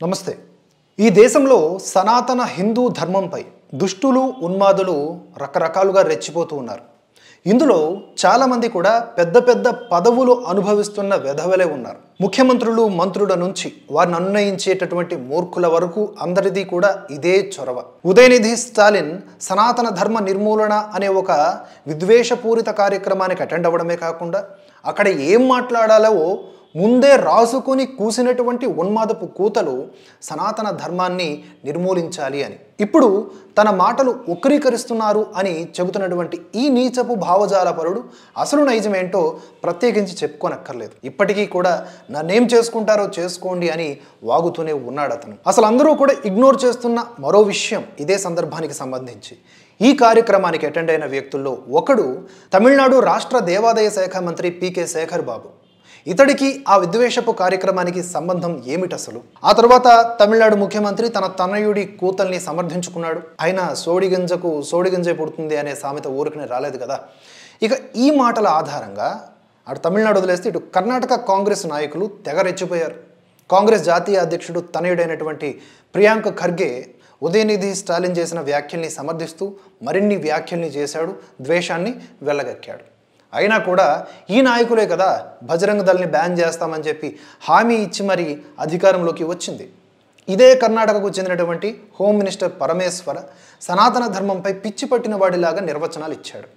నమస్తే. ఈ దేశంలో సనాతన హిందూ ధర్మంపై దుష్టులు ఉన్మాదులు రకరకాలుగా రెచ్చిపోతూ ఉన్నారు. ఇందులో చాలామంది కూడా పెద్ద పెద్ద పదవులు అనుభవిస్తున్న వెధవలే ఉన్నారు. ముఖ్యమంత్రులు మంత్రుల నుంచి వారిని నిర్ణయించేటటువంటి మూర్ఖుల వరకు అందరిది కూడా ఇదే చొరవ. ఉదయనిధి స్టాలిన్ సనాతన ధర్మ నిర్మూలన అనే ఒక విద్వేషపూరిత కార్యక్రమానికి అటెండ్ అవ్వడమే కాకుండా అక్కడ ఏం మాట్లాడాలో ముందే రాసుకొని కూసినటువంటి ఉన్మాదపు కూతలు సనాతన ధర్మాన్ని నిర్మూలించాలి అని ఇప్పుడు తన మాటలు వక్రీకరిస్తున్నారు అని చెబుతున్నటువంటి ఈ నీచపు భావజాలపరుడు అసలు నైజమేంటో ప్రత్యేకించి చెప్పుకోనక్కర్లేదు. ఇప్పటికీ కూడా నన్నేం చేసుకుంటారో చేసుకోండి అని వాగుతూనే ఉన్నాడు అతను. అసలు అందరూ కూడా ఇగ్నోర్ చేస్తున్న మరో విషయం ఇదే సందర్భానికి సంబంధించి ఈ కార్యక్రమానికి అటెండ్ అయిన వ్యక్తుల్లో ఒకడు తమిళనాడు రాష్ట్ర దేవాదాయ శాఖ మంత్రి పీకే శేఖర్ బాబు. ఇతడికి ఆ విద్వేషపు కార్యక్రమానికి సంబంధం ఏమిటి అసలు? ఆ తర్వాత తమిళనాడు ముఖ్యమంత్రి తన తనయుడి కూతల్ని సమర్థించుకున్నాడు. అయినా సోడిగింజకు సోడిగింజే పుడుతుంది అనే సామెత ఊరికనే రాలేదు కదా. ఇక ఈ మాటల ఆధారంగా అటు తమిళనాడు వదిలేస్తే ఇటు కర్ణాటక కాంగ్రెస్ నాయకులు తెగ రెచ్చిపోయారు. కాంగ్రెస్ జాతీయ అధ్యక్షుడు తనయుడైనటువంటి ప్రియాంక ఖర్గే ఉదయనిధి స్టాలిన్ చేసిన వ్యాఖ్యల్ని సమర్థిస్తూ మరిన్ని వ్యాఖ్యల్ని చేశాడు, ద్వేషాన్ని వెళ్ళగక్కాడు. అయినా కూడా ఈ నాయకులే కదా బజరంగ దళని బ్యాన్ చేస్తామని చెప్పి హామీ ఇచ్చి మరి అధికారంలోకి వచ్చింది. ఇదే కర్ణాటకకు చెందినటువంటి హోమ్ మినిస్టర్ పరమేశ్వర సనాతన ధర్మంపై పిచ్చి పట్టిన వాడిలాగా నిర్వచనాలు ఇచ్చాడు.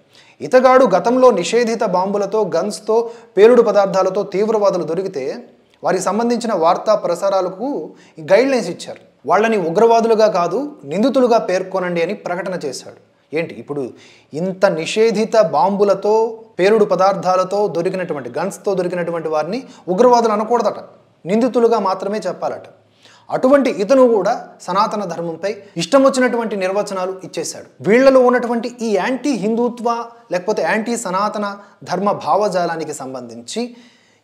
ఇతగాడు గతంలో నిషేధిత బాంబులతో గన్స్తో పేలుడు పదార్థాలతో తీవ్రవాదులు దొరికితే వారికి సంబంధించిన వార్తా ప్రసారాలకు గైడ్లైన్స్ ఇచ్చారు. వాళ్ళని ఉగ్రవాదులుగా కాదు నిందితులుగా పేర్కొనండి అని ప్రకటన చేశాడు. ఏంటి ఇప్పుడు ఇంత నిషేధిత బాంబులతో పేలుడు పదార్థాలతో దొరికినటువంటి గన్స్తో దొరికినటువంటి వారిని ఉగ్రవాదులు అనకూడదట, నిందితులుగా మాత్రమే చెప్పాలట. అటువంటి ఇతను కూడా సనాతన ధర్మంపై ఇష్టం వచ్చినటువంటి నిర్వచనాలు ఇచ్చేశాడు. వీళ్లలో ఉన్నటువంటి ఈ యాంటీ హిందుత్వ లేకపోతే యాంటీ సనాతన ధర్మ భావజాలానికి సంబంధించి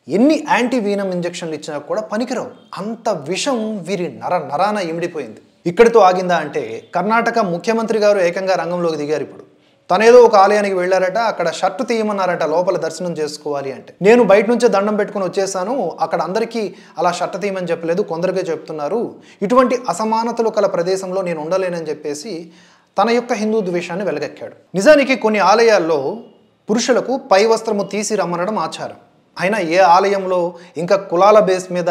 ఎన్ని యాంటీ వీనం ఇంజక్షన్లు ఇచ్చినా కూడా పనికిరావు. అంత విషం వీరి నరాన ఇమిడిపోయింది. ఇక్కడితో ఆగిందా అంటే కర్ణాటక ముఖ్యమంత్రి గారు ఏకంగా రంగంలోకి దిగారు. ఇప్పుడు తనేదో ఒక ఆలయానికి వెళ్ళారట, అక్కడ షర్టు తీయమన్నారట లోపల దర్శనం చేసుకోవాలి అంటే. నేను బయట నుంచే దండం పెట్టుకుని వచ్చేసాను, అక్కడ అందరికీ అలా షర్టు తీయమని చెప్పలేదు, కొందరికే చెప్తున్నారు, ఇటువంటి అసమానతలు కల ప్రదేశంలో నేను ఉండలేనని చెప్పేసి తన యొక్క హిందూ ద్వేషాన్ని వెలగక్కాడు. నిజానికి కొన్ని ఆలయాల్లో పురుషులకు పై వస్త్రము తీసి రమ్మనడం ఆచారం. అయినా ఏ ఆలయంలో ఇంకా కులాల బేస్ మీద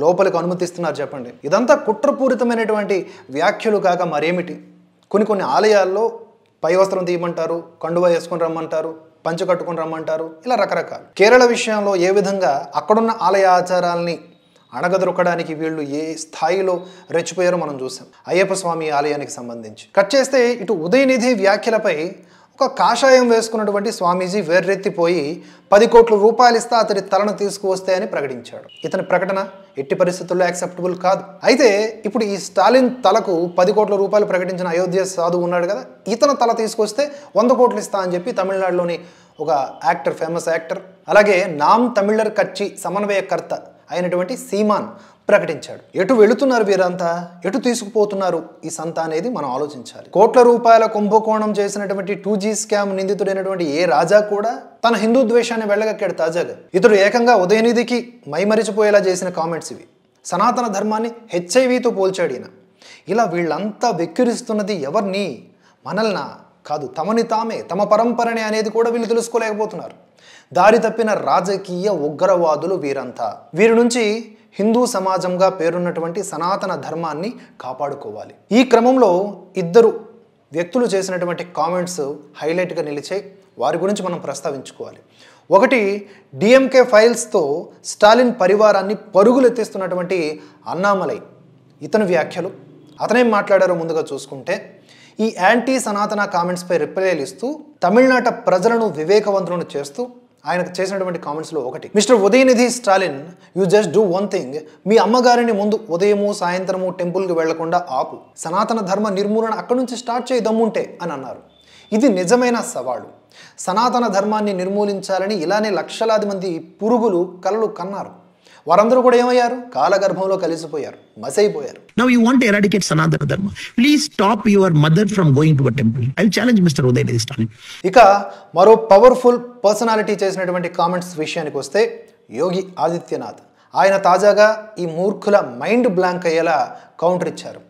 లోపలికి అనుమతిస్తున్నారు చెప్పండి? ఇదంతా కుట్రపూరితమైనటువంటి వ్యాఖ్యలు కాక మరేమిటి? కొన్ని ఆలయాల్లో పై వస్త్రం తీయమంటారు, కండువా వేసుకొని రమ్మంటారు, పంచ కట్టుకొని రమ్మంటారు, ఇలా రకరకాలు. కేరళ విషయంలో ఏ విధంగా అక్కడున్న ఆలయ ఆచారాల్ని అణగదొరకడానికి వీళ్ళు ఏ స్థాయిలో రెచ్చిపోయారో మనం చూసాం అయ్యప్ప స్వామి ఆలయానికి సంబంధించి. కట్ చేస్తే ఇటు ఉదయనిధి వ్యాఖ్యలపై ఒక కాషాయం వేసుకున్నటువంటి స్వామీజీ వేర్రెత్తిపోయి 10 కోట్ల రూపాయలు ఇస్తా అతడి తలను తీసుకువస్తే అని ప్రకటించాడు. ఇతని ప్రకటన ఎట్టి పరిస్థితుల్లో యాక్సెప్టబుల్ కాదు. అయితే ఇప్పుడు ఈ స్టాలిన్ తలకు 10 కోట్ల రూపాయలు ప్రకటించిన అయోధ్య సాధువు ఉన్నాడు కదా, ఇతను తల తీసుకొస్తే 100 కోట్లు ఇస్తా అని చెప్పి తమిళనాడులోని ఒక యాక్టర్, ఫేమస్ యాక్టర్, అలాగే నామ్ తమిళర్ కచ్చి సమన్వయకర్త అయినటువంటి సీమాన్ ప్రకటించాడు. ఎటు వెళుతున్నారు వీరంతా, ఎటు తీసుకుపోతున్నారు ఈ సంత అనేది మనం ఆలోచించాలి. కోట్ల రూపాయల కుంభకోణం చేసినటువంటి 2G స్కామ్ నిందితుడైనటువంటి ఏ రాజా కూడా తన హిందూ ద్వేషాన్ని వెళ్ళగక్కాడు తాజాగా. ఇతడు ఏకంగా ఉదయనిధికి మైమరిచిపోయేలా చేసిన కామెంట్స్ ఇవి. సనాతన ధర్మాన్ని HIVతో పోల్చాడు ఈయన. ఇలా వీళ్ళంతా వెక్కిరిస్తున్నది ఎవరిని? మనల్నా? కాదు, తమని తామే, తమ పరంపరనే అనేది కూడా వీళ్ళు తెలుసుకోలేకపోతున్నారు. దారి తప్పిన రాజకీయ ఉగ్రవాదులు వీరంతా. వీరి నుంచి హిందూ సమాజంగా పేరున్నటువంటి సనాతన ధర్మాన్ని కాపాడుకోవాలి. ఈ క్రమంలో ఇద్దరు వ్యక్తులు చేసినటువంటి కామెంట్స్ హైలైట్గా నిలిచాయి. వారి గురించి మనం ప్రస్తావించుకోవాలి. ఒకటి, DMK ఫైల్స్తో స్టాలిన్ పరివారాన్ని పరుగులెత్తిస్తున్నటువంటి అన్నామలై. ఇతని వ్యాఖ్యలు, అతనేం మాట్లాడారో ముందుగా చూసుకుంటే, ఈ యాంటీ సనాతన కామెంట్స్పై రిప్లైలు ఇస్తూ తమిళనాట ప్రజలను వివేకవంతులను చేస్తూ ఆయనకు చేసినటువంటి కామెంట్స్లో ఒకటి, mister Udhayanidhi Stalin, you just do one thing, మీ అమ్మగారిని ముందు ఉదయము సాయంత్రము టెంపుల్కి వెళ్లకుండా ఆపు, సనాతన ధర్మ నిర్మూలన అక్కడి నుంచి స్టార్ట్ చేయి దమ్ముంటే అని అన్నారు. ఇది నిజమైన సవాలు. సనాతన ధర్మాన్ని నిర్మూలించాలని ఇలానే లక్షలాది మంది పురుగులు కలలు కన్నారు. వారందరూ కూడా ఏమయ్యారు? కాలగర్భంలో కలిసిపోయారు, మసైపోయారు. Now you want to eradicate Sanatana Dharma. Please stop your mother from going to a temple. I'll challenge Mr. Udaynithi Stalin. ఇక మరో పవర్ఫుల్ పర్సనాలిటీ చేసినటువంటి కామెంట్స్ విషయానికి వస్తే యోగి ఆదిత్యనాథ్. ఆయన తాజాగా ఈ మూర్ఖుల మైండ్ బ్లాంక్ అయ్యేలా కౌంటర్ ఇచ్చారు.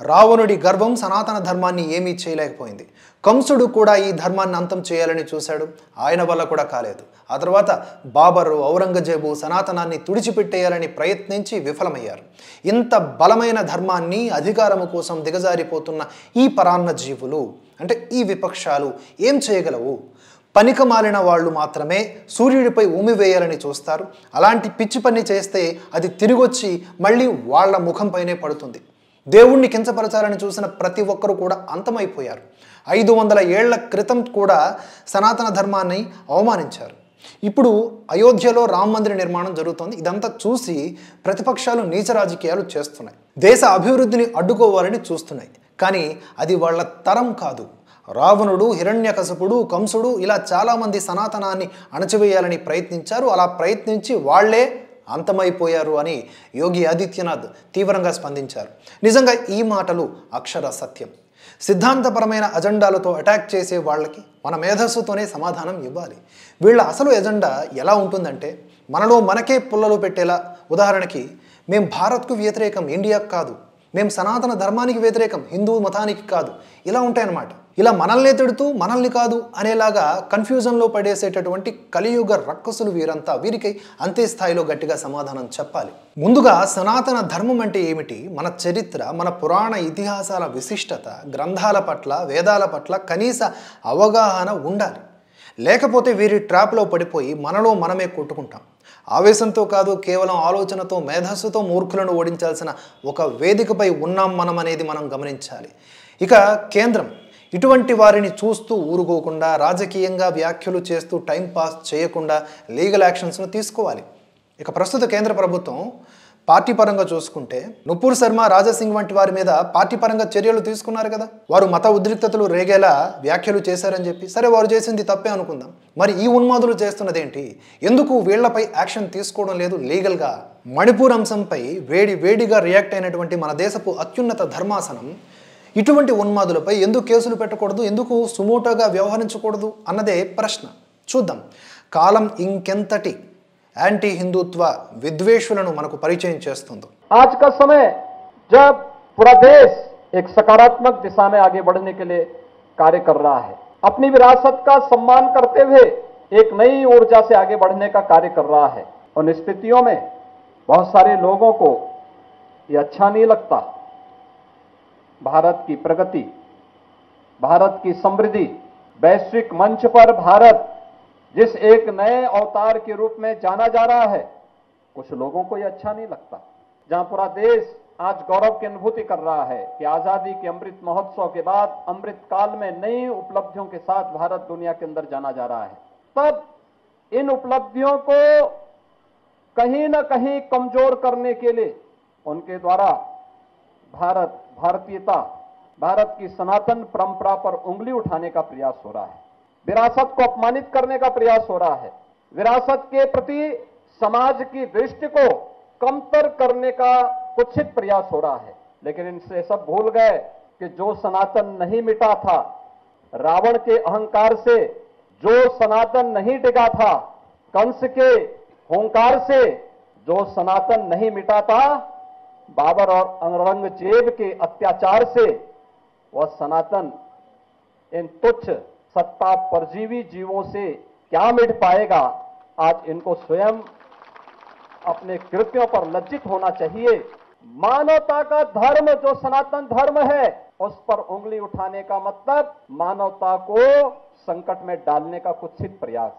రావణుడి గర్వం సనాతన ధర్మాన్ని ఏమీ చేయలేకపోయింది. కంసుడు కూడా ఈ ధర్మాన్ని అంతం చేయాలని చూశాడు, ఆయన వల్ల కూడా కాలేదు. ఆ తర్వాత బాబరు, ఔరంగజేబు సనాతనాన్ని తుడిచిపెట్టేయాలని ప్రయత్నించి విఫలమయ్యారు. ఇంత బలమైన ధర్మాన్ని అధికారము కోసం దిగజారిపోతున్న ఈ పరాన్న జీవులు అంటే ఈ విపక్షాలు ఏం చేయగలవు? పనికమాలిన వాళ్ళు మాత్రమే సూర్యుడిపై ఉమివేయాలని చూస్తారు. అలాంటి పిచ్చి పని చేస్తే అది తిరిగొచ్చి మళ్ళీ వాళ్ళ ముఖంపైనే పడుతుంది. దేవుణ్ణి కించపరచాలని చూసిన ప్రతి ఒక్కరూ కూడా అంతమైపోయారు. 500 ఏళ్ల క్రితం కూడా సనాతన ధర్మాన్ని అవమానించారు. ఇప్పుడు అయోధ్యలో రామ మందిర నిర్మాణం జరుగుతోంది. ఇదంతా చూసి ప్రతిపక్షాలు నీచ రాజకీయాలు చేస్తున్నాయి, దేశ అభివృద్ధిని అడ్డుకోవాలని చూస్తున్నాయి. కానీ అది వాళ్ళ తరం కాదు. రావణుడు, హిరణ్యకశపుడు, కంసుడు ఇలా చాలామంది సనాతనాన్ని అణచివేయాలని ప్రయత్నించారు. అలా ప్రయత్నించి వాళ్లే అంతమైపోయారు అని యోగి ఆదిత్యనాథ్ తీవ్రంగా స్పందించారు. నిజంగా ఈ మాటలు అక్షర సత్యం. సిద్ధాంతపరమైన అజెండాలతో అటాక్ చేసే వాళ్ళకి మన మేధస్సుతోనే సమాధానం ఇవ్వాలి. వీళ్ళ అసలు ఎజెండా ఎలా ఉంటుందంటే మనలో మనకే పుల్లలు పెట్టేలా, ఉదాహరణకి మేము భారత్కు వ్యతిరేకం, ఇండియాకు కాదు, మేము సనాతన ధర్మానికి వ్యతిరేకం, హిందూ మతానికి కాదు, ఇలా ఉంటాయన్నమాట. ఇలా మనల్ని తిడుతూ మనల్ని కాదు అనేలాగా కన్ఫ్యూజన్లో పడేసేటటువంటి కలియుగ రక్కసులు వీరంతా. వీరికి అంతే స్థాయిలో గట్టిగా సమాధానం చెప్పాలి. ముందుగా సనాతన ధర్మం అంటే ఏమిటి, మన చరిత్ర, మన పురాణ ఇతిహాసాల విశిష్టత, గ్రంథాల పట్ల, వేదాల పట్ల కనీస అవగాహన ఉండాలి. లేకపోతే వీరి ట్రాప్లో పడిపోయి మనలో మనమే కొట్టుకుంటాం. ఆవేశంతో కాదు, కేవలం ఆలోచనతో, మేధస్సుతో మూర్ఖులను ఓడించాల్సిన ఒక వేదికపై ఉన్నాం మనం అనేది మనం గమనించాలి. ఇక కేంద్రం ఇటువంటి వారిని చూస్తూ ఊరుకోకుండా, రాజకీయంగా వ్యాఖ్యలు చేస్తూ టైంపాస్ చేయకుండా లీగల్ యాక్షన్స్ను తీసుకోవాలి. ఇక ప్రస్తుత కేంద్ర ప్రభుత్వం పార్టీ పరంగా చూసుకుంటే నుపూర్ శర్మ, రాజాసింగ్ వంటి వారి మీద పార్టీ పరంగా చర్యలు తీసుకున్నారు కదా. వారు మత ఉద్రిక్తతలు రేగేలా వ్యాఖ్యలు చేశారని చెప్పి, సరే వారు చేసింది తప్పే అనుకుందాం. మరి ఈ ఉన్మాదులు చేస్తున్నదేంటి? ఎందుకు వీళ్లపై యాక్షన్ తీసుకోవడం లేదు లీగల్గా? మణిపూర్ అంశంపై వేడిగా రియాక్ట్ అయినటువంటి మన దేశపు అత్యున్నత ధర్మాసనం ఇటువంటి ఉన్మాదులపై ఎందుకు కేసులు పెట్టకూడదు, ఎందుకు సుమోటోగా వ్యవహరించకూడదు అన్నదే ప్రశ్న. చూద్దాం కాలం ఇంకెంతటి యాంటీ హిందుత్వ విద్వేషులను మనకు పరిచయం చేస్తుందో. आज का समय जब पूरा देश एक सकारात्मक दिशा में आगे बढ़ने के लिए कार्य कर रहा है, अपनी विरासत का सम्मान करते हुए एक नई ऊर्जा से आगे बढ़ने का कार्य कर रहा है। उन स्थितियों में बहुत सारे लोगों को ये अच्छा नहीं लगता। भारत की प्रगति, भारत की समृद्धि, वैश्विक मंच पर भारत जिस एक नए अवतार के रूप में जाना जा रहा है, कुछ लोगों को यह अच्छा नहीं लगता। जहां पूरा देश आज गौरव की अनुभूति कर रहा है कि आजादी के अमृत महोत्सव के बाद अमृत काल में नई उपलब्धियों के साथ भारत दुनिया के अंदर जाना जा रहा है, तब इन उपलब्धियों को कहीं न कहीं कमजोर करने के लिए उनके द्वारा भारतीयता, भारत की सनातन परंपरा पर उंगली उठाने का प्रयास हो रहा है, विरासत को अपमानित करने का प्रयास हो रहा है, विरासत के प्रति समाज की दृष्टि को कमतर करने का कुत्सित प्रयास हो रहा है। लेकिन इनसे सब भूल गए कि जो सनातन नहीं मिटा था, रावण के अहंकार से जो सनातन नहीं टिका था, कंस के हुंकार से जो सनातन नहीं मिटा था, बाबर और औरंगजेब के अत्याचार से वह सनातन इन तुच्छ सत्ता परजीवी जीवों से क्या मिट पाएगा। आज इनको स्वयं अपने कृत्यों पर लज्जित होना चाहिए। मानवता का धर्म जो सनातन धर्म है, उस पर उंगली उठाने का मतलब मानवता को संकट में डालने का कुत्सित प्रयास।